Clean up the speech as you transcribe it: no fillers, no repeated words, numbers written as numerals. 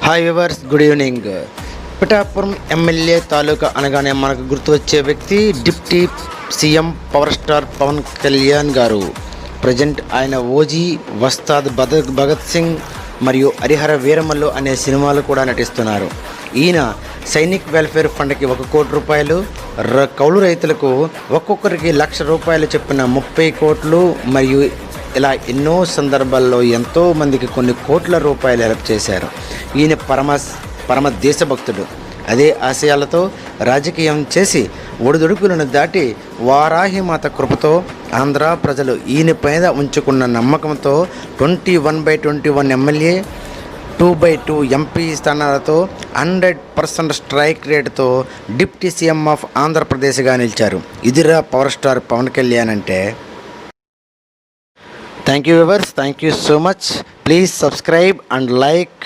Hi viewers, good evening. Pithapuram MLA తాలూకా అనగానే మనకు గుర్తు వచ్చే వ్యక్తి deputy CM power star Pawan Kalyan గారు. ప్రజెంట్ ఆయన ఓజీ, వస్తాద్ భగత్ సింగ్ మరియు హరిహర వీరమల్లు అనే సినిమాలు కూడా నటిస్తున్నారు. ఈయన సైనిక్ వెల్ఫేర్ ఫండ్కి 1 కోటి రూపాయలు, కౌలు రైతులకు ఒక్కొక్కరికి ₹1,00,000 చొప్పున 30 కోట్లు మరియు ఇలా ఎన్నో సందర్భాల్లో ఎంతోమందికి కొన్ని కోట్ల రూపాయలు హెల్ప్ చేశారు. ఈయన పరమ దేశభక్తుడు. అదే ఆశయాలతో రాజకీయం చేసి ఒడిదుడుకులను దాటి వారాహిమాత కృపతో ఆంధ్ర ప్రజలు ఈయన పైన ఉంచుకున్న నమ్మకంతో 21/21 ఎమ్మెల్యే, 2/2 ఎంపీ స్థానాలతో 100% స్ట్రైక్ రేటుతో డిప్టీ సీఎం ఆఫ్ ఆంధ్రప్రదేశ్గా నిలిచారు. ఇదిరా పవర్ స్టార్ పవన్ కళ్యాణ్ అంటే. Thank you viewers, thank you so much. Please subscribe and like.